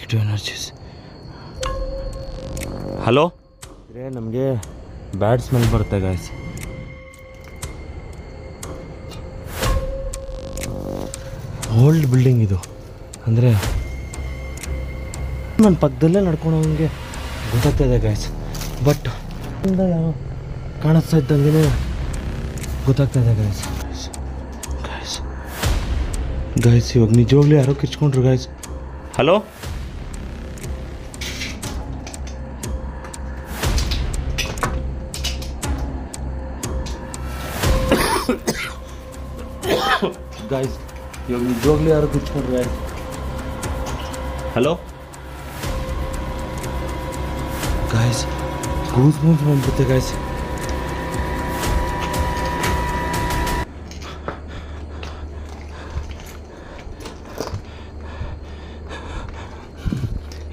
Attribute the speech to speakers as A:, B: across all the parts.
A: Negative energies. Hello, ನಮಗೆ bad smell ಬರುತ್ತೆ guys. Old building ಇದು, ಅಂದರೆ ನನ್ನ ಪಕ್ಕದಲ್ಲೇ ನಡ್ಕೊಂಡು ಹೋಗಂಗೆ ಗೊತ್ತಾಗ್ತಾಯಿದೆ ಗಾಯ್ಸ್. ಬಟ್ ಯಾವ ಕಾಣಿಸ್ತಾ ಇದ್ದಂಗೆ ಗೊತ್ತಾಗ್ತಾಯಿದೆ ಗಾಯ್ಸ್. ಗಾಯ್ಸ್ ಗಾಯ್ಸ್ ಇವಾಗ ನಿಜವಾಗ್ಲೂ ಯಾರೋ ಕಿರ್ಚ್ಕೊಂಡ್ರು ಗಾಯ್ಸ್. ಹಲೋ, ಗಾಯ್ಸ್ ಇವಾಗ ನಿಜವಾಗ್ಲೂ ಯಾರೋ ಕಿರ್ಚ್ಕೊಂಡ್ರು guys. Hello guys, goose bumps ಬಂದ್ಬಿಡುತ್ತೆ ಗಾಯ್ಸ್.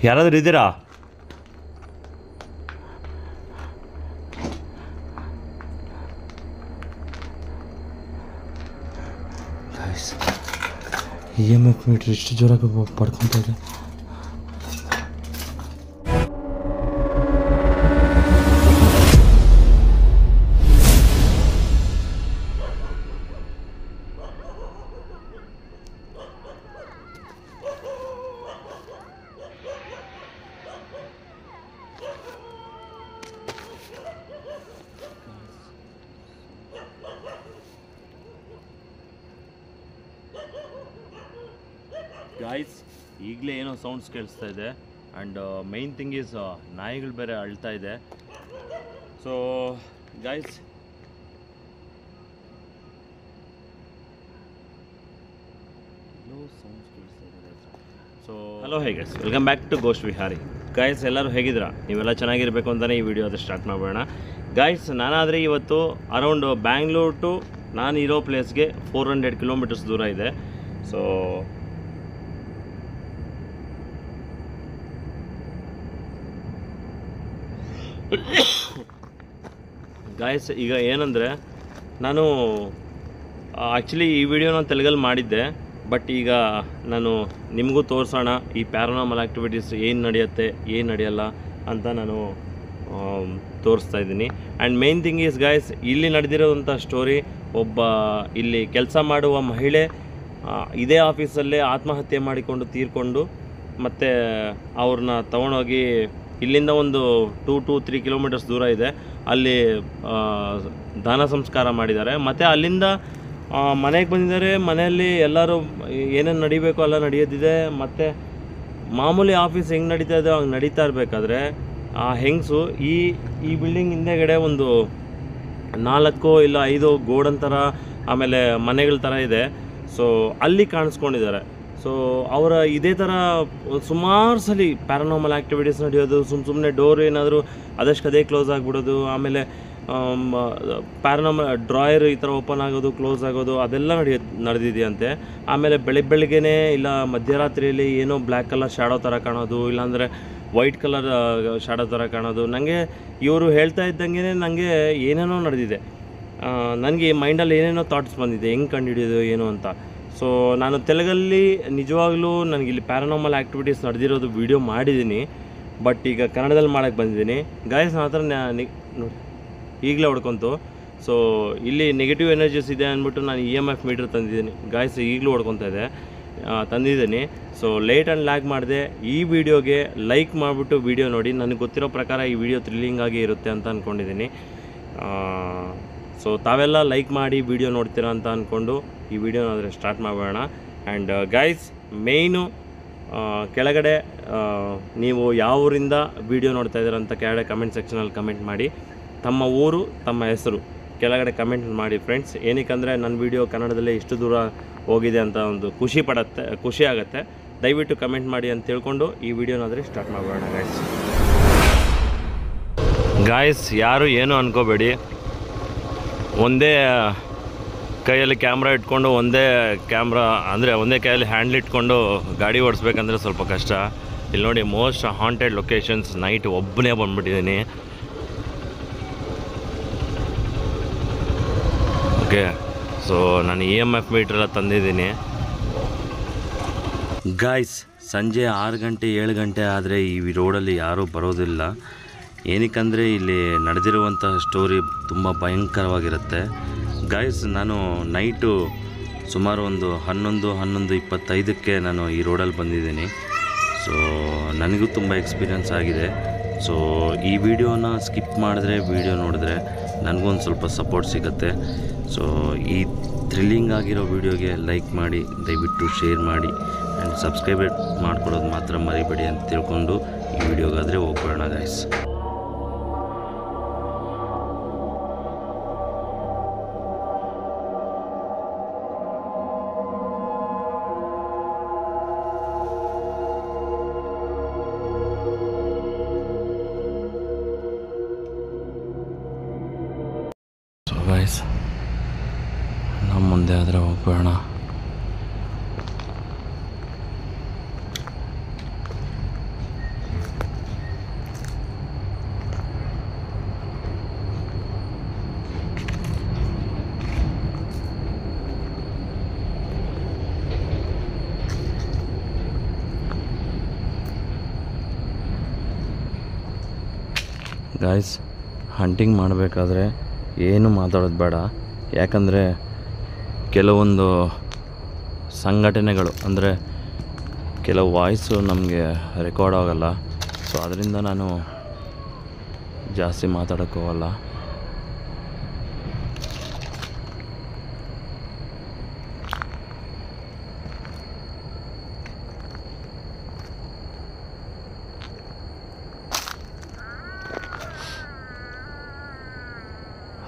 A: ಯಾರಾದರೂ ಇದ್ದೀರಾ? ಗಾಯ್ಸ್ EMF ಮೀಟ್ರ್ ಎಷ್ಟು ಜೋರಾಗಿ ಪಡ್ಕೊತಾ ಇದೆ. ಗಾಯ್ಸ್ ಈಗಲೇ ಏನೋ ಸೌಂಡ್ಸ್ ಕೇಳಿಸ್ತಾ ಇದೆ. ಆ್ಯಂಡ್ ಮೈನ್ ಥಿಂಗ್ ಈಸ್ ನಾಯಿಗಳು ಬೇರೆ ಅಳ್ತಾ ಇದೆ. ಸೊ ಗಾಯ್ಸ್ ಸೌಂಡ್ಸ್ ಕೇಳಿಸ್ತಾ ಇದೆ. So hello, hey guys, welcome back to ghost Vihari. Guys ಎಲ್ಲರೂ ಹೇಗಿದ್ದೀರಾ? ನೀವೆಲ್ಲ ಚೆನ್ನಾಗಿರಬೇಕು ಅಂತಲೇ ಈ ವಿಡಿಯೋ ಅದು ಸ್ಟಾರ್ಟ್ ಮಾಡೋಣ. ಗಾಯ್ಸ್ ನಾನಾದರೆ ಇವತ್ತು ಅರೌಂಡ್ ಬ್ಯಾಂಗ್ಳೂರ್ ಟು ನಾನು ಇರೋ ಪ್ಲೇಸ್ಗೆ 400 ಕಿಲೋಮೀಟರ್ಸ್ ದೂರ ಇದೆ. ಸೊ ಗಾಯ್ಸ್ ಈಗ ಏನಂದರೆ, ನಾನು ಆ್ಯಕ್ಚುಲಿ ಈ ವಿಡಿಯೋನ ತೆಲುಗಲ್ಲಿ ಮಾಡಿದ್ದೆ. ಬಟ್ ಈಗ ನಾನು ನಿಮಗೂ ತೋರಿಸೋಣ ಈ ಪ್ಯಾರಾನಾರ್ಮಲ್ ಆ್ಯಕ್ಟಿವಿಟೀಸ್ ಏನು ನಡೆಯುತ್ತೆ, ಏನು ನಡೆಯಲ್ಲ ಅಂತ ನಾನು ತೋರಿಸ್ತಾ ಇದ್ದೀನಿ. And main thing is guys, ಇಲ್ಲಿ ನಡೆದಿರೋವಂಥ ಸ್ಟೋರಿ, ಒಬ್ಬ ಇಲ್ಲಿ ಕೆಲಸ ಮಾಡುವ ಮಹಿಳೆ ಇದೇ ಆಫೀಸಲ್ಲೇ ಆತ್ಮಹತ್ಯೆ ಮಾಡಿಕೊಂಡು ತೀರ್ಕೊಂಡು ಮತ್ತು ಅವ್ರನ್ನ ತೊಗೊಂಡೋಗಿ ಇಲ್ಲಿಂದ ಒಂದು 2 to 3 ಕಿಲೋಮೀಟರ್ಸ್ ದೂರ ಇದೆ, ಅಲ್ಲಿ ದಾನ ಸಂಸ್ಕಾರ ಮಾಡಿದ್ದಾರೆ. ಮತ್ತು ಅಲ್ಲಿಂದ ಮನೆಗೆ ಬಂದಿದ್ದಾರೆ. ಮನೆಯಲ್ಲಿ ಎಲ್ಲರೂ ಏನೇನು ನಡಿಬೇಕು ಎಲ್ಲ ನಡೆಯೋದಿದೆ. ಮತ್ತು ಮಾಮೂಲಿ ಆಫೀಸ್ ಹೆಂಗೆ ನಡೀತಾ ಇದೆ ಹಂಗೆ ನಡೀತಾ ಇರಬೇಕಾದ್ರೆ ಆ ಹೆಂಗಸು ಈ ಬಿಲ್ಡಿಂಗ್ ಹಿಂದೆಗಡೆ ಒಂದು 4 ಇಲ್ಲ 5 ಗೋಡನ್ ಥರ ಆಮೇಲೆ ಮನೆಗಳ ಥರ ಇದೆ. ಸೊ ಅಲ್ಲಿ ಕಾಣಿಸ್ಕೊಂಡಿದ್ದಾರೆ. ಸೊ ಅವರ ಇದೇ ಥರ ಸುಮಾರು ಸಲ ಪ್ಯಾರಾನಾರ್ಮಲ್ ಆ್ಯಕ್ಟಿವಿಟೀಸ್ ನಡೆಯೋದು, ಸುಮ್ಮನೆ ಡೋರ್ ಏನಾದರೂ ಅದಷ್ಟೇ ಕ್ಲೋಸ್ ಆಗಿಬಿಡೋದು, ಆಮೇಲೆ ಪ್ಯಾರಾನಾರ್ಮಲ್ ಡ್ರಾಯರ್ ಈ ಥರ ಓಪನ್ ಆಗೋದು ಕ್ಲೋಸ್ ಆಗೋದು ಅದೆಲ್ಲ ನಡೆದಿದೆಯಂತೆ. ಆಮೇಲೆ ಬೆಳಗ್ಗೆನೇ ಇಲ್ಲ ಮಧ್ಯರಾತ್ರಿಯಲ್ಲಿ ಏನೋ ಬ್ಲ್ಯಾಕ್ ಕಲರ್ ಶಾಡೋ ಥರ ಕಾಣೋದು, ಇಲ್ಲಾಂದರೆ ವೈಟ್ ಕಲರ್ ಶಾಡೋ ಥರ ಕಾಣೋದು. ನನಗೆ ಇವರು ಹೇಳ್ತಾ ಇದ್ದಂಗೆ ನನಗೆ ಏನೇನೋ ನಡೆದಿದೆ. ನನಗೆ ಮೈಂಡಲ್ಲಿ ಏನೇನೋ ಥಾಟ್ಸ್ ಬಂದಿದೆ, ಹೆಂಗೆ ಕಂಡುಹಿಡಿಯೋದು ಏನು ಅಂತ. ಸೊ ನಾನು ತೆಲುಗಲ್ಲಿ ನಿಜವಾಗ್ಲೂ ನನಗಿಲ್ಲಿ ಪ್ಯಾರಾನಾರ್ಮಲ್ ಆ್ಯಕ್ಟಿವಿಟೀಸ್ ನಡೆದಿರೋದು ವೀಡಿಯೋ ಮಾಡಿದ್ದೀನಿ. ಬಟ್ ಈಗ ಕನ್ನಡದಲ್ಲಿ ಮಾಡೋಕ್ಕೆ ಬಂದಿದ್ದೀನಿ ಗಾಯ್ಸ್. ನನ್ನ ಹತ್ರ ನೋಡಿ ಈಗಲೇ ಹೊಡ್ಕೊಂತು. ಸೊ ಇಲ್ಲಿ ನೆಗೆಟಿವ್ ಎನರ್ಜೀಸ್ ಇದೆ ಅಂದ್ಬಿಟ್ಟು ನಾನು EMF ಮೀಟ್ರ್ ತಂದಿದ್ದೀನಿ ಗಾಯ್ಸ್, ಈಗಲೂ ಹೊಡ್ಕೊತಾ ಇದೆ ತಂದಿದ್ದೀನಿ. ಸೊ ಲೇಟ್ ಆ್ಯಂಡ್ ಲ್ಯಾಗ್ ಮಾಡಿದೆ. ಈ ವಿಡಿಯೋಗೆ ಲೈಕ್ ಮಾಡಿಬಿಟ್ಟು ವಿಡಿಯೋ ನೋಡಿ. ನನಗೆ ಗೊತ್ತಿರೋ ಪ್ರಕಾರ ಈ ವಿಡಿಯೋ ಥ್ರಿಲ್ಲಿಂಗಾಗಿ ಇರುತ್ತೆ ಅಂತ ಅಂದ್ಕೊಂಡಿದ್ದೀನಿ. ಸೊ ತಾವೆಲ್ಲ ಲೈಕ್ ಮಾಡಿ ವಿಡಿಯೋ ನೋಡ್ತೀರಾ ಅಂತ ಅಂದ್ಕೊಂಡು ಈ ವಿಡಿಯೋನಾದರೆ ಸ್ಟಾರ್ಟ್ ಮಾಡೋಣ. ಆ್ಯಂಡ್ ಗೈಸ್ ಮೇಯ್ನು ಕೆಳಗಡೆ ನೀವು ಯಾವ ಊರಿಂದ ವಿಡಿಯೋ ನೋಡ್ತಾ ಇದ್ದೀರ ಅಂತ ಕೆಳಗಡೆ ಕಮೆಂಟ್ ಸೆಕ್ಷನಲ್ಲಿ ಕಮೆಂಟ್ ಮಾಡಿ. ತಮ್ಮ ಊರು, ತಮ್ಮ ಹೆಸರು ಕೆಳಗಡೆ ಕಮೆಂಟ್ ಮಾಡಿ ಫ್ರೆಂಡ್ಸ್. ಏನಕ್ಕಂದರೆ ನನ್ನ ವಿಡಿಯೋ ಕನ್ನಡದಲ್ಲೇ ಇಷ್ಟು ದೂರ ಹೋಗಿದೆ ಅಂತ ಒಂದು ಖುಷಿ ಆಗುತ್ತೆ. ದಯವಿಟ್ಟು ಕಮೆಂಟ್ ಮಾಡಿ ಅಂತ ತಿಳ್ಕೊಂಡು ಈ ವಿಡಿಯೋನಾದರೆ ಸ್ಟಾರ್ಟ್ ಮಾಡೋಣ ಗಾಯ್ಸ್. ಯಾರು ಏನು ಅನ್ಕೋಬೇಡಿ, ಒಂದೇ ಕೈಯಲ್ಲಿ ಕ್ಯಾಮ್ರಾ ಇಟ್ಕೊಂಡು ಒಂದೇ ಕೈಯಲ್ಲಿ ಹ್ಯಾಂಡ್ಲ್ ಇಟ್ಕೊಂಡು ಗಾಡಿ ಓಡಿಸ್ಬೇಕಂದ್ರೆ ಸ್ವಲ್ಪ ಕಷ್ಟ. ಇಲ್ಲಿ ನೋಡಿ ಮೋಸ್ಟ್ ಹಾಂಟೆಡ್ ಲೊಕೇಶನ್ಸ್, ನೈಟ್ ಒಬ್ಬನೇ ಬಂದುಬಿಟ್ಟಿದ್ದೀನಿ. ಓಕೆ, ಸೊ ನಾನು EMF ಮೀಟ್ರೆಲ್ಲ ತಂದಿದ್ದೀನಿ ಗಾಯ್ಸ್. ಸಂಜೆ 6 ಗಂಟೆ 7 ಗಂಟೆ ಆದರೆ ಈ ರೋಡಲ್ಲಿ ಯಾರೂ ಬರೋದಿಲ್ಲ. ಏನಕ್ಕಂದರೆ ಇಲ್ಲಿ ನಡೆದಿರುವಂತಹ ಸ್ಟೋರಿ ತುಂಬ ಭಯಂಕರವಾಗಿರುತ್ತೆ ಗೈಸ್. ನಾನು ನೈಟು ಸುಮಾರು ಒಂದು 11:25ಕ್ಕೆ ನಾನು ಈ ರೋಡಲ್ಲಿ ಬಂದಿದ್ದೀನಿ. ಸೊ ನನಗೂ ತುಂಬ ಎಕ್ಸ್ಪೀರಿಯನ್ಸ್ ಆಗಿದೆ. ಸೊ ಈ ವಿಡಿಯೋನ ಸ್ಕಿಪ್ ಮಾಡಿದ್ರೆ ವಿಡಿಯೋ ನೋಡಿದ್ರೆ ನನಗೊಂದು ಸ್ವಲ್ಪ ಸಪೋರ್ಟ್ ಸಿಗುತ್ತೆ. ಸೊ ಈ ಥ್ರಿಲ್ಲಿಂಗ್ ಆಗಿರೋ ವಿಡಿಯೋಗೆ ಲೈಕ್ ಮಾಡಿ, ದಯವಿಟ್ಟು ಶೇರ್ ಮಾಡಿ ಆ್ಯಂಡ್ ಸಬ್ಸ್ಕ್ರೈಬ್ ಮಾಡ್ಕೊಳ್ಳೋದು ಮಾತ್ರ ಮರಿಬೇಡಿ ಅಂತ ತಿಳ್ಕೊಂಡು ಈ ವಿಡಿಯೋಗಾದರೆ ಹೋಗ್ಬೇಡ ಗೈಸ್. ಸೊ ಗೈಸ್, ನಮ್ಮ ಮುಂದೆ ಆದರೆ ಹೋಗ್ಬೇಡ. ಗೈಸ್, ಹಂಟಿಂಗ್ ಮಾಡಬೇಕಾದ್ರೆ ಏನು ಮಾತಾಡೋದು ಬೇಡ. ಯಾಕಂದರೆ ಕೆಲವೊಂದು ಸಂಘಟನೆಗಳು ಅಂದರೆ ಕೆಲವು ವಾಯ್ಸು ನಮಗೆ ರೆಕಾರ್ಡ್ ಆಗೋಲ್ಲ. ಸೊ ಅದರಿಂದ ನಾನು ಜಾಸ್ತಿ ಮಾತಾಡೋಕ್ಕೆ ಹೋಗಲ್ಲ.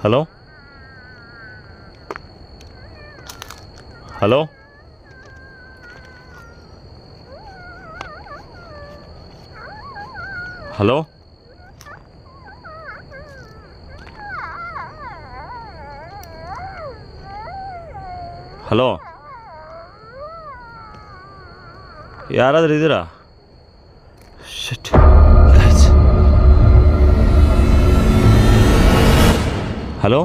A: ಹಲೋ ಹಲೋ ಹಲೋ ಹಲೋ, ಯಾರಾದರೂ ಇದ್ದೀರಾ? Shit guys, hello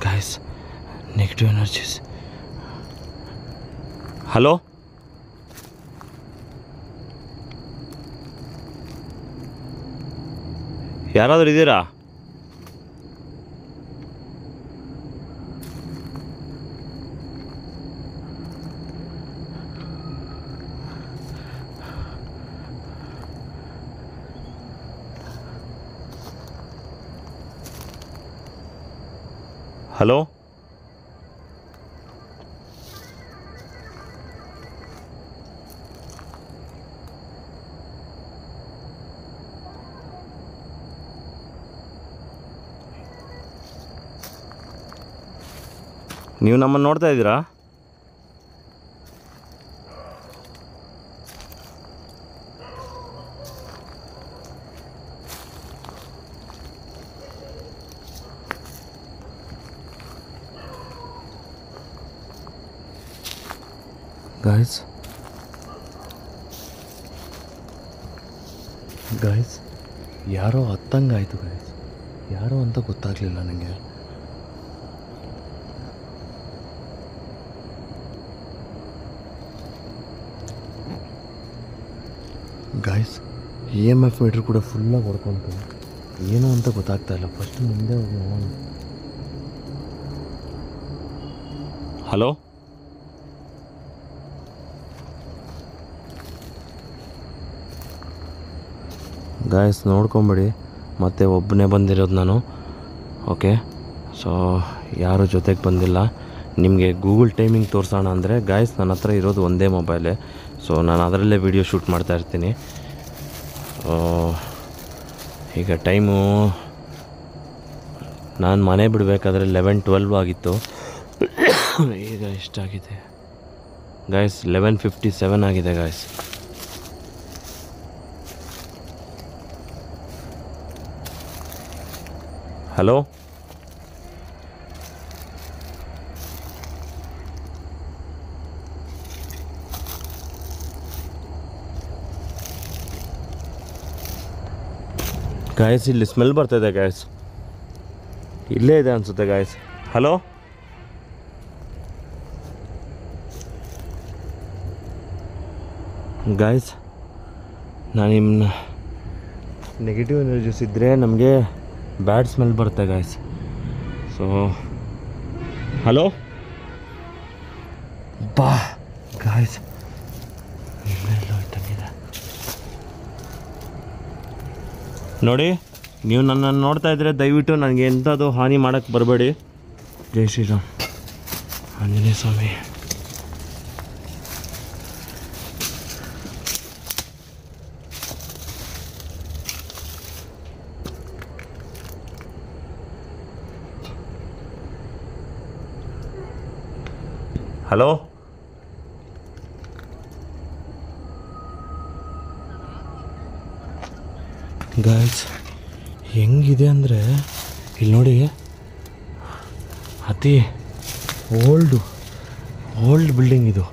A: guys, negative energies. Hello ಯಾರಾದರೂ ಇದ್ದೀರಾ? ಹಲೋ ನೀವು ನಮ್ಮನ್ನು ನೋಡ್ತಾ ಇದ್ದೀರಾ? ಗೈಸ್ ಯಾರೋ ಹತ್ತಂಗಾಯಿತು ಗೈಸ್. ಯಾರೋ ಅಂತ ಗೊತ್ತಾಗಲಿಲ್ಲ ನನಗೆ. ಗೈಸ್ EMF ಮೀಟ್ರ್ ಕೂಡ ಫುಲ್ಲಾಗಿ ಹೊಡ್ಕೊಂತು. ಏನು ಅಂತ ಗೊತ್ತಾಗ್ತಾ ಇಲ್ಲ. ಫಸ್ಟ್ ಮುಂದೆ ಹೋಗಿ ನೋಡೋಣ. ಹಲೋ ಗಾಯ್ಸ್, ನೋಡ್ಕೊಂಬಿಡಿ. ಮತ್ತೆ ಒಬ್ಬನೇ ಬಂದಿರೋದು ನಾನು. ಓಕೆ, ಸೊ ಯಾರು ಜೊತೆಗೆ ಬಂದಿಲ್ಲ. ನಿಮಗೆ ಗೂಗಲ್ ಟೈಮಿಂಗ್ ತೋರಿಸೋಣ ಅಂದರೆ ಗಾಯ್ಸ್, ನನ್ನ ಹತ್ರ ಇರೋದು ಒಂದೇ ಮೊಬೈಲೇ. ಸೊ ನಾನು ಅದರಲ್ಲೇ ವಿಡಿಯೋ ಶೂಟ್ ಮಾಡ್ತಾಯಿರ್ತೀನಿ. ಈಗ ಟೈಮು ನಾನು ಮನೆ ಬಿಡಬೇಕಾದ್ರೆ 11-12 ಆಗಿತ್ತು. ಈಗ ಎಷ್ಟಾಗಿದೆ ಗಾಯ್ಸ್? 11:57 ಆಗಿದೆ ಗಾಯ್ಸ್. ಹಲೋ ಗಾಯ್ಸ್, ಇಲ್ಲಿ ಸ್ಮೆಲ್ ಬರ್ತಾಯಿದೆ ಗಾಯ್ಸ್. ಇಲ್ಲೇ ಇದೆ ಅನಿಸುತ್ತೆ ಗಾಯ್ಸ್. ಹಲೋ ಗಾಯ್ಸ್, ನಾನು ನಿಮ್ಮನ್ನ ನೆಗೆಟಿವ್ ಎನರ್ಜೀಸ್ ಇದ್ದರೆ ನಮಗೆ ಬ್ಯಾಡ್ ಸ್ಮೆಲ್ ಬರುತ್ತೆ ಗಾಯ್ಸ್. ಸೊ ಹಲೋ ಬಾ ಗಾಯ್ಸ್, ನೋಡಿ ನೀವು ನನ್ನನ್ನು ನೋಡ್ತಾ ಇದ್ದರೆ ದಯವಿಟ್ಟು ನನಗೆ ಎಂಥದ್ದು ಹಾನಿ ಮಾಡೋಕ್ಕೆ ಬರಬೇಡಿ. ಜೈ ಶ್ರೀರಾಮ್. ಆಂಜನೇಯ ಸ್ವಾಮಿ. ಹಲೋ ಗಾಯ್ಸ್, ಹೆಂಗಿದೆ ಅಂದರೆ ಇಲ್ಲಿ ನೋಡಿ, ಅತಿ ಓಲ್ಡ್ ಬಿಲ್ಡಿಂಗ್ ಇದು.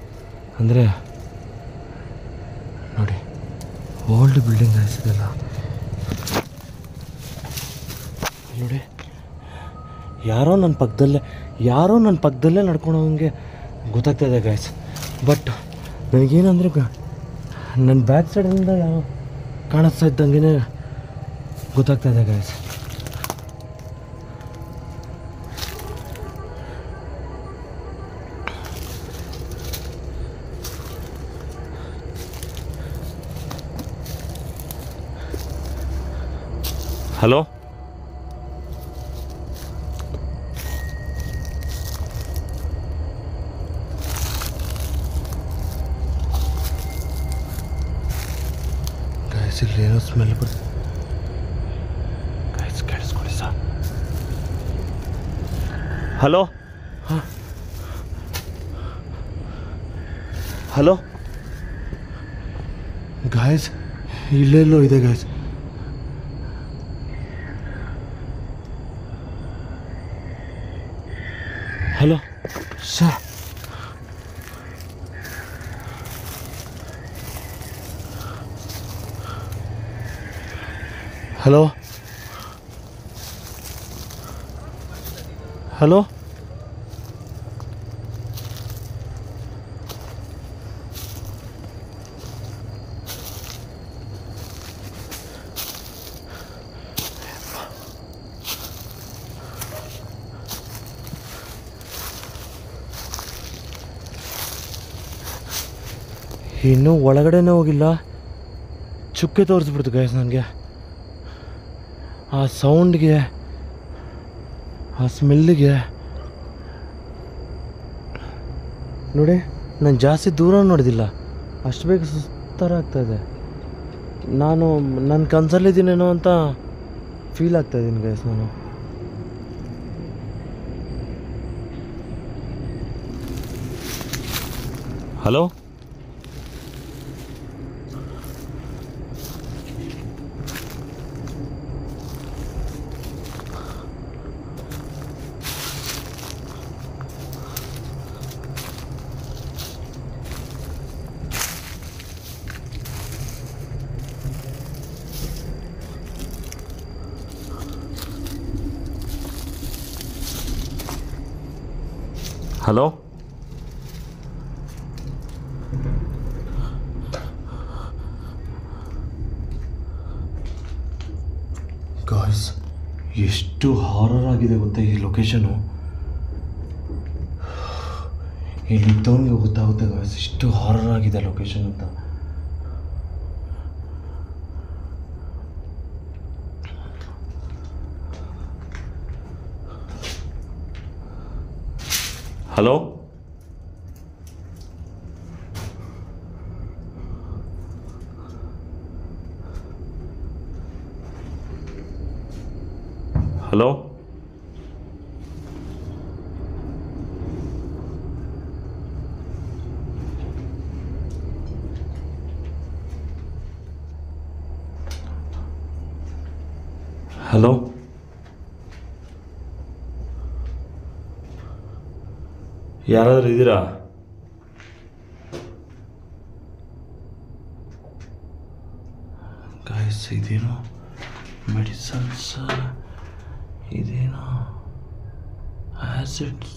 A: ಅಂದರೆ ನೋಡಿ, ಓಲ್ಡ್ ಬಿಲ್ಡಿಂಗ್ ಅನಿಸಿದೆಲ್ಲ ನೋಡಿ. ಯಾರೋ ನನ್ನ ಪಕ್ಕದಲ್ಲೇ ನಡ್ಕೊಂಡು ಹೋಗಂಗೆ ಗೊತ್ತಾಗ್ತಾಯಿದೆ ಗಾಯ್ಸ್. ಬಟ್ ನನಗೇನಂದರೆ ನನ್ನ ಬ್ಯಾಕ್ ಸೈಡಿಂದ ಯಾವ ಕಾಣಿಸ್ತಾ ಇದ್ದಂಗೆ ಗೊತ್ತಾಗ್ತಾಯಿದೆ ಗಾಯ್ಸ್. ಹಲೋ ಗಾಯ್ಸ್, ಇಲ್ಲಿ ಏನೋ ಸ್ಮೆಲ್ ಬರ್ತದೆ ಗಾಯ್ಸ್, ಕೇಳಿಸ್ಕೊಳ್ಳಿ ಸರ್. ಹಲೋ ಹಾಂ, ಹಲೋ ಗಾಯ್ಸ್, ಇಲ್ಲೆಲ್ಲೋ ಇದೆ guys. Hello sir, hello hello ಇನ್ನೂ ಒಳಗಡೆನೇ ಹೋಗಿಲ್ಲ, ಚುಕ್ಕೆ ತೋರಿಸ್ಬಿಡ್ತು ಗಾಯ್ಸ್ ನನಗೆ. ಆ ಸೌಂಡ್ಗೆ, ಆ ಸ್ಮೆಲ್ಲಿಗೆ ನೋಡಿ. ನಾನು ಜಾಸ್ತಿ ದೂರ ನೋಡಿದಿಲ್ಲ, ಅಷ್ಟು ಬೇಗ ಸುಸ್ತರ ಆಗ್ತಾಯಿದೆ. ನಾನು ನನ್ನ ಕನಸಲ್ಲಿದ್ದೀನೇನೋ ಅಂತ ಫೀಲ್ ಆಗ್ತಾಯಿದ್ದೀನಿ ಗೈಸ್ ನಾನು. ಹಲೋ ಹಲೋ ಗಾಯ್ಸ್, ಎಷ್ಟು ಹಾರರ್ ಆಗಿದೆ ಗೊತ್ತಾ ಈ ಲೊಕೇಶನು. ಇಲ್ಲಿದ್ದವನಿಗೆ ಗೊತ್ತಾಗುತ್ತೆ ಗಾಯ್ಸ್ ಎಷ್ಟು ಹಾರರ್ ಆಗಿದೆ ಲೊಕೇಶನ್ ಅಂತ. ಹಲೋ ಹಲೋ ಹಲೋ ಯಾರಾದರೂ ಇದ್ದೀರಾ? ಗಾಯ್ಸ್, ಇದೇನೋ ಮೆಡಿಸನ್ಸ್, ಇದೇನೋ ಆ್ಯಸಿಡ್ಸ್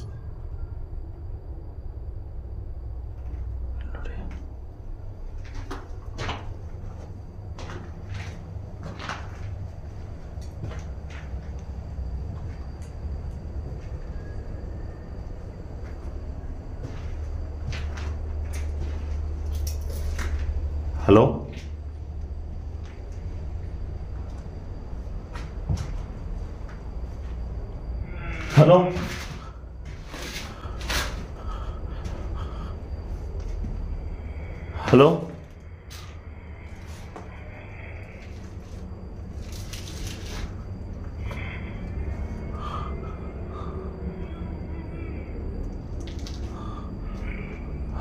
A: ನೋಡಿ. ಹಲೋ ಹಲೋ ಹಲೋ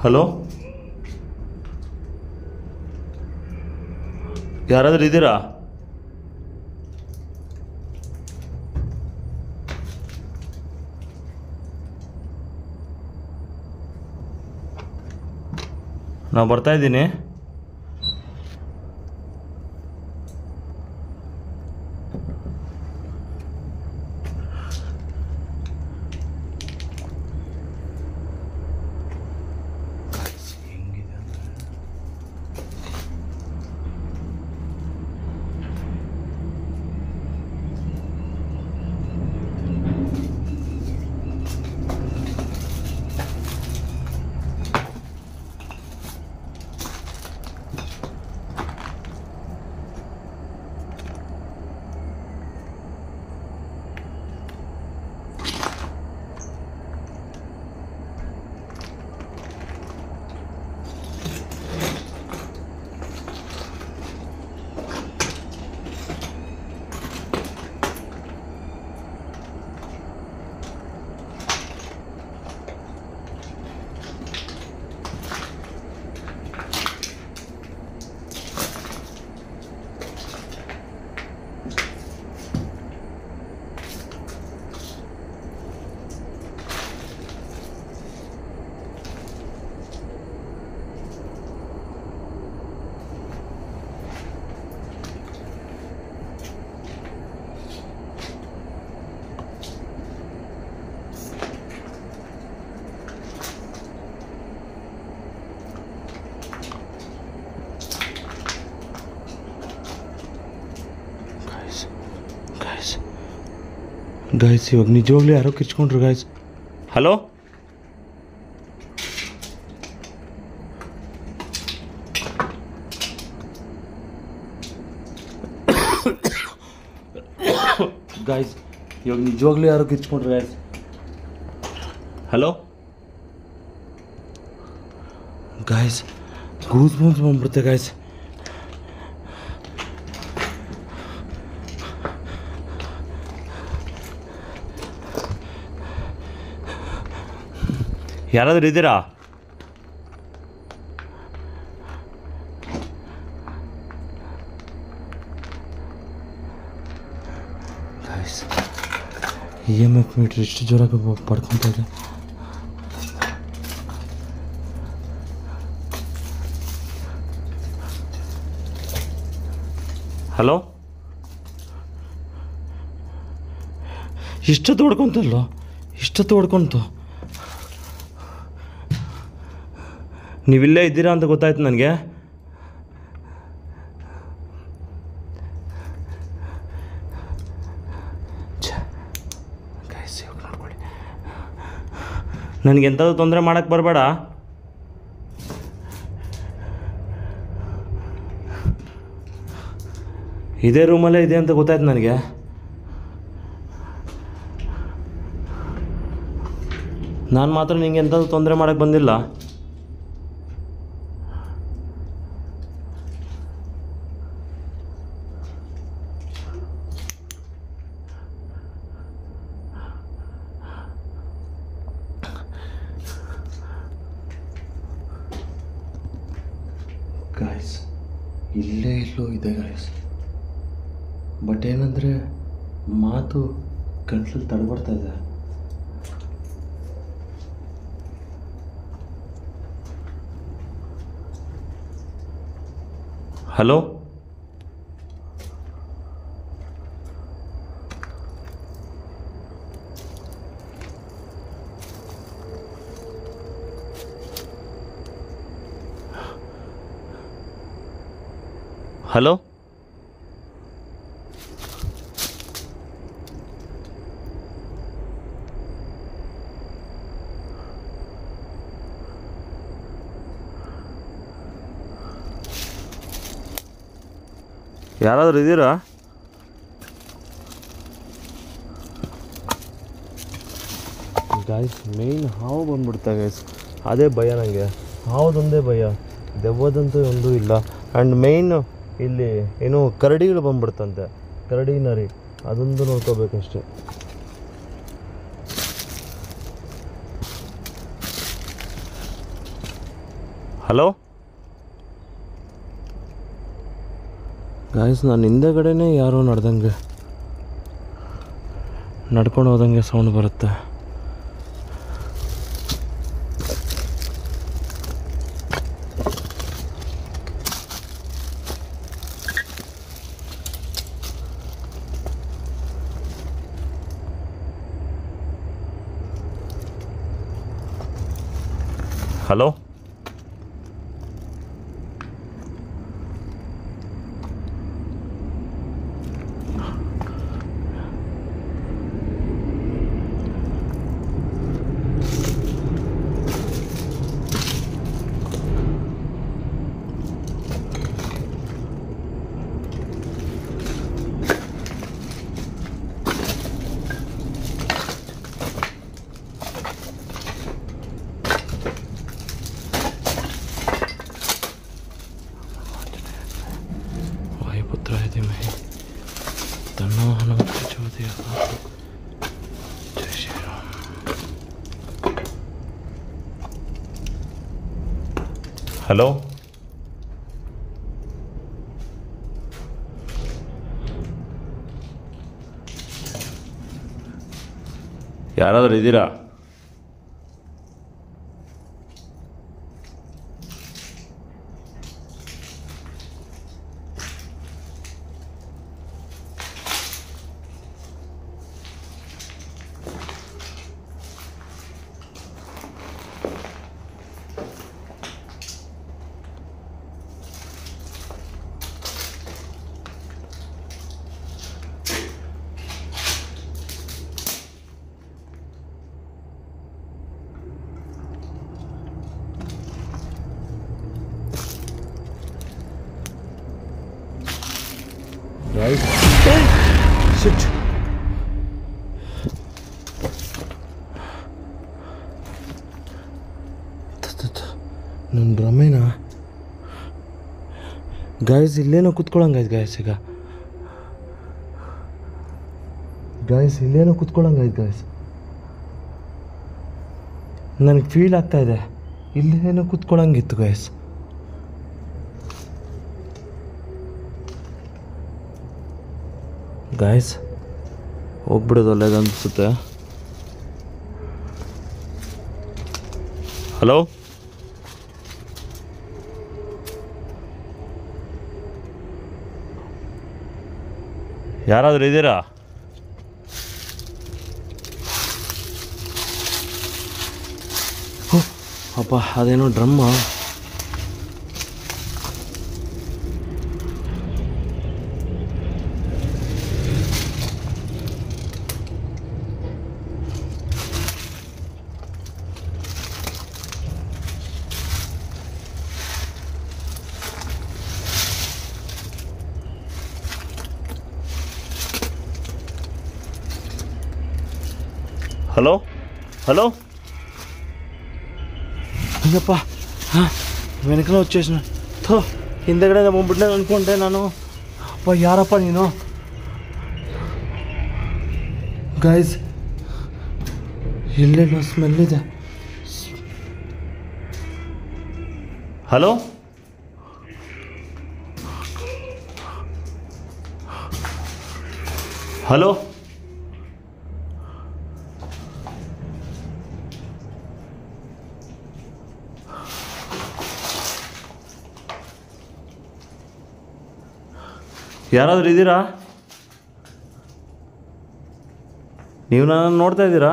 A: ಹಲೋ ಯಾರಾದರೂ ಇದ್ದೀರಾ? ನಾನು ಬರ್ತಾ ಇದ್ದೀನಿ. ಗಾಯ್ಸ್ ಇವಾಗ ನಿಜವಾಗ್ಲೂ ಯಾರೋ ಕಿರ್ಚ್ಕೊಂಡ್ರು ಗಾಯ್ಸ್. ಹಲೋ ಗಾಯ್ಸ್ ಇವಾಗ ನಿಜವಾಗ್ಲೂ ಯಾರೋ ಕಿರ್ಚ್ಕೊಂಡ್ರು guys. Hello guys goose bumps ಬಂದ್ಬಿಡುತ್ತೆ ಗಾಯ್ಸ್. ಯಾರಾದರೂ ಇದ್ದೀರಾ? ಗಾಯ್ಸ್ EMF ಮೀಟ್ರ್ ಎಷ್ಟು ಜೋರಾಗಿ ಪಡ್ಕೊತಾ ಇದೆ. ಹಲೋ ಇಷ್ಟೊತ್ತು ಹೊಡ್ಕೊತಲ್ಲೋ, ಇಷ್ಟೊತ್ತು ಹೊಡ್ಕೊತು. ನೀವಿಲ್ಲೇ ಇದ್ದೀರಾ ಅಂತ ಗೊತ್ತಾಯ್ತು ನನಗೆ. ನೋಡ್ಕೊಳ್ಳಿ, ನನಗೆಂಥದ್ದು ತೊಂದರೆ ಮಾಡೋಕ್ಕೆ ಬರಬೇಡ. ಇದೇ ರೂಮಲ್ಲೇ ಇದೆ ಅಂತ ಗೊತ್ತಾಯ್ತು ನನಗೆ. ನಾನು ಮಾತ್ರ ನಿಂಗೆ ಎಂಥದ್ದು ತೊಂದರೆ ಮಾಡೋಕ್ಕೆ ಬಂದಿಲ್ಲ. ಗಾಯ್ಸ್ ಇಲ್ಲೇ ಎಲ್ಲೋ ಇದೆ ಗಾಯ್ಸ್, ಬಟ್ ಏನಂದರೆ ಮಾತು ಗಂಟ್ಲಲ್ಲಿ ತಡಬರ್ತಾ ಇದೆ. ಹಲೋ ಹಲೋ ಯಾರಾದರೂ ಇದ್ದೀರಾ? ಗಾಯ್ಸ್ ಮೇಯ್ನ್ ಹಾವು ಬಂದ್ಬಿಡ್ತಾ ಗೈಸ್, ಅದೇ ಭಯ ನನಗೆ. ಹಾವುದೊಂದೇ ಭಯ, ದೆವ್ವದಂತೂ ಒಂದೂ ಇಲ್ಲ. ಆ್ಯಂಡ್ ಮೇಯ್ನು ಇಲ್ಲಿ ಏನು ಕರಡಿಗಳು ಬಂದ್ಬಿಡ್ತಂತೆ, ಕರಡಿ ನರಿ, ಅದೊಂದು ನೋಡ್ಕೋಬೇಕಷ್ಟೆ. ಹಲೋ ಗಾಯ್ಸ್, ನಾನು ಹಿಂದೆಗಡೆನೇ ಯಾರೋ ನಡ್ಕೊಂಡು ಹೋದಂಗೆ ಸೌಂಡ್ ಬರುತ್ತೆ. ಹಲೋ ಹಲೋ ಯಾರಾದರೂ ಇದ್ದೀರಾ? Right? Shit. ನನ್ನ ರಮೇನಾ ಗಾಯ್ಸ್, ಇಲ್ಲೇನೋ ಕುತ್ಕೊಳ್ಳಂಗಾಯ್ತು ಗಾಯ್ಸ್. ಈಗ ಗಾಯ್ಸ್ ಇಲ್ಲೇನೋ ಕುತ್ಕೊಳ್ಳಂಗಾಯ್ತು ಗಾಯ್ಸ್, ನನಗೆ ಫೀಲ್ ಆಗ್ತಾ ಇದೆ ಇಲ್ಲೇನೋ ಕುತ್ಕೊಳ್ಳಂಗಿತ್ತು ಗಾಯ್ಸ್. ಗಾಯ್ಸ್ ಹೋಗ್ಬಿಡೋದು ಒಳ್ಳೇದು ಅನಿಸುತ್ತೆ. ಹಲೋ ಯಾರಾದರೂ ಇದ್ದೀರಾ? ಅಪ್ಪ ಅದೇನೋ ಡ್ರಮ್ಮ. ಹಲೋ హలో ಅಯ್ಯಪ್ಪ, ಹಾಂ వెనకల వచ్చేసిన ಥೋ ಹಿಂದೆಗಡೆ ಬಂದ್ಬಿಟ್ಟೆ ಅಂದ್ಕೊಂಡೆ ನಾನು. ಅಪ್ಪ ಯಾರಪ್ಪ ನೀನು? ಗಾಯ್ಸ್ ಎಲ್ಲೆಲ್ಲೋ ಸ್ಮೆಲ್ ಇದೆ. ಹಲೋ ಹಲೋ ಯಾರಾದರೂ ಇದ್ದೀರಾ? ನೀವು ನನ್ನನ್ನು ನೋಡ್ತಾ ಇದ್ದೀರಾ?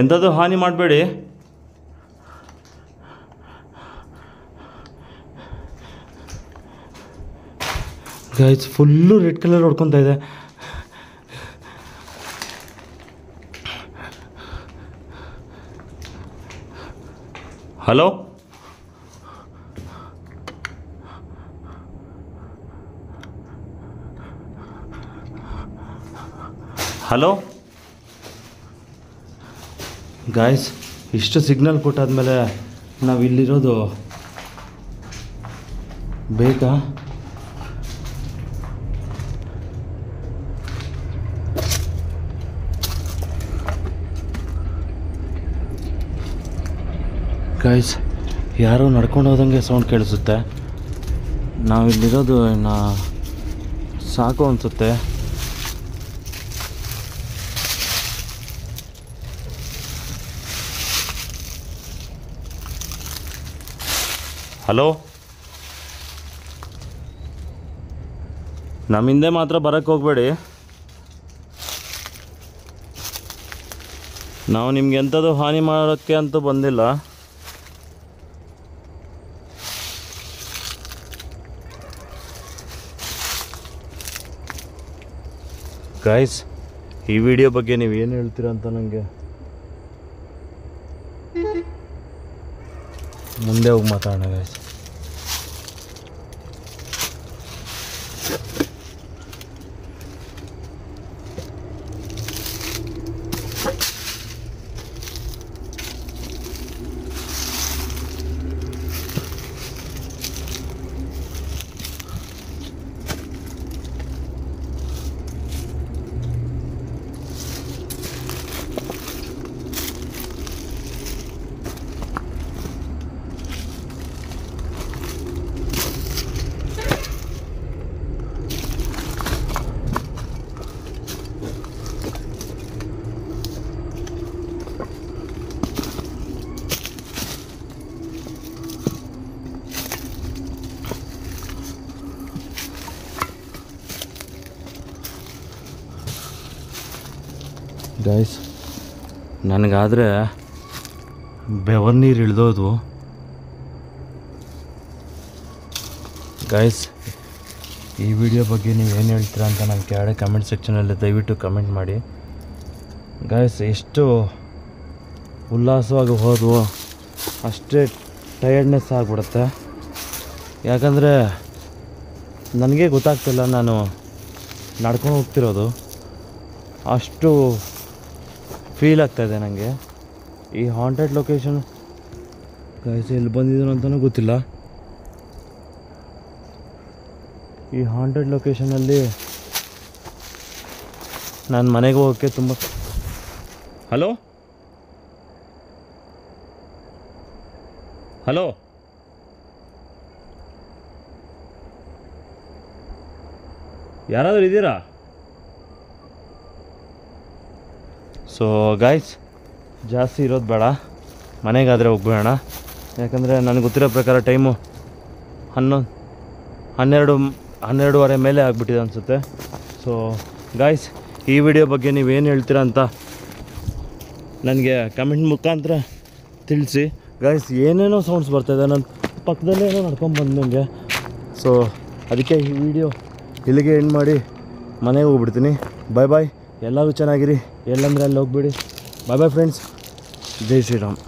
A: ಎಂಥದ್ದು ಹಾನಿ ಮಾಡಬೇಡಿ. ಗೈಸ್ ಫುಲ್ಲು ರೆಡ್ ಕಲರ್ ಹೊಡ್ಕೊತಾ ಇದೆ. ಹಲೋ ಹಲೋ ಗಾಯ್ಸ್, ಇಷ್ಟು ಸಿಗ್ನಲ್ ಕೊಟ್ಟಾದ್ಮೇಲೆ ನಾವು ಇಲ್ಲಿರೋದು ಬೇಕಾ? ಗಾಯ್ಸ್, ಯಾರೋ ನಡ್ಕೊಂಡು ಹೋದಂಗೆ ಸೌಂಡ್ ಕೇಳಿಸುತ್ತೆ. ನಾವಿಲ್ಲಿರೋದು ಇನ್ನು ಸಾಕು ಅನಿಸುತ್ತೆ. ಹಲೋ, ನಮ್ಮ ಹಿಂದೆ ಮಾತ್ರ ಬರೋಕ್ಕೆ ಹೋಗಬೇಡಿ. ನಾವು ನಿಮ್ಗೆ ಎಂಥದ್ದು ಹಾನಿ ಮಾಡೋಕ್ಕೆ ಅಂತೂ ಬಂದಿಲ್ಲ. ಗಾಯ್ಸ್, ಈ ವಿಡಿಯೋ ಬಗ್ಗೆ ನೀವು ಏನು ಹೇಳ್ತೀರಾ ಅಂತ ನನಗೆ ಮುಂದೆ ಹೋಗಿ ಮಾತಾಡೋಣ ಗಾಯ್ಸ್. ಗೈಸ್, ನನಗಾದರೆ ಬೆವರು ನೀರು ಇಳಿದೋದು. ಗೈಸ್, ಈ ವಿಡಿಯೋ ಬಗ್ಗೆ ನೀವು ಏನು ಹೇಳ್ತೀರಾ ಅಂತ ನನ್ನ ಕೆಳಗಡೆ ಕಮೆಂಟ್ ಸೆಕ್ಷನಲ್ಲಿ ದಯವಿಟ್ಟು ಕಮೆಂಟ್ ಮಾಡಿ. ಗೈಸ್, ಎಷ್ಟು ಉಲ್ಲಾಸವಾಗಿ ಹೋದ್ವು ಅಷ್ಟೇ ಟಯರ್ಡ್ನೆಸ್ ಆಗಿಬಿಡುತ್ತೆ. ಯಾಕಂದರೆ ನನಗೆ ಗೊತ್ತಾಗ್ತಿಲ್ಲ ನಾನು ನಡ್ಕೊಂಡು ಹೋಗ್ತಿರೋದು. ಅಷ್ಟು ಫೀಲ್ ಆಗ್ತಾಯಿದೆ ನನಗೆ. ಈ ಹಾಂಟೆಡ್ ಲೊಕೇಶನ್ ಗೈಸ್ ಎಲ್ಲಿ ಬಂದಿದ್ದೀನೋ ಅಂತಲೂ ಗೊತ್ತಿಲ್ಲ. ಈ ಹಾಂಟೆಡ್ ಲೊಕೇಶನಲ್ಲಿ ನಾನು ಮನೆಗೆ ಹೋಗೋಕ್ಕೆ ತುಂಬ... ಹಲೋ ಹಲೋ ಯಾರಾದರೂ ಇದ್ದೀರಾ? ಸೊ ಗಾಯ್ಸ್, ಜಾಸ್ತಿ ಇರೋದು ಬೇಡ, ಮನೆಗಾದರೆ ಹೋಗ್ಬೇಡ. ಯಾಕಂದರೆ ನನಗೆ ಗೊತ್ತಿರೋ ಪ್ರಕಾರ ಟೈಮು 12:30 ಮೇಲೆ ಆಗಿಬಿಟ್ಟಿದೆ ಅನಿಸುತ್ತೆ. ಸೊ ಗಾಯ್ಸ್, ಈ ವಿಡಿಯೋ ಬಗ್ಗೆ ನೀವೇನು ಹೇಳ್ತೀರಾ ಅಂತ ನನಗೆ ಕಮೆಂಟ್ ಮುಖಾಂತರ ತಿಳಿಸಿ. ಗಾಯ್ಸ್, ಏನೇನೋ ಸೌಂಡ್ಸ್ ಬರ್ತಾಯಿದೆ, ನನ್ನ ಪಕ್ಕದಲ್ಲೇ ಏನೋ ನಡ್ಕೊಂಡು ಬಂದಂಗೆ. ಸೊ ಅದಕ್ಕೆ ಈ ವಿಡಿಯೋ ಇಲ್ಲಿಗೆ ಎಂಡ್ ಮಾಡಿ ಮನೆಗೆ ಹೋಗ್ಬಿಡ್ತೀನಿ. ಬಾಯ್ ಬಾಯ್, ಎಲ್ಲರೂ ಚೆನ್ನಾಗಿರಿ, ಎಲ್ಲಂದರೆ ಅಲ್ಲಿ ಹೋಗ್ಬೇಡಿ. ಬಾಯ್ ಬಾಯ್ ಫ್ರೆಂಡ್ಸ್, ಜೈ ಶ್ರೀರಾಮ್.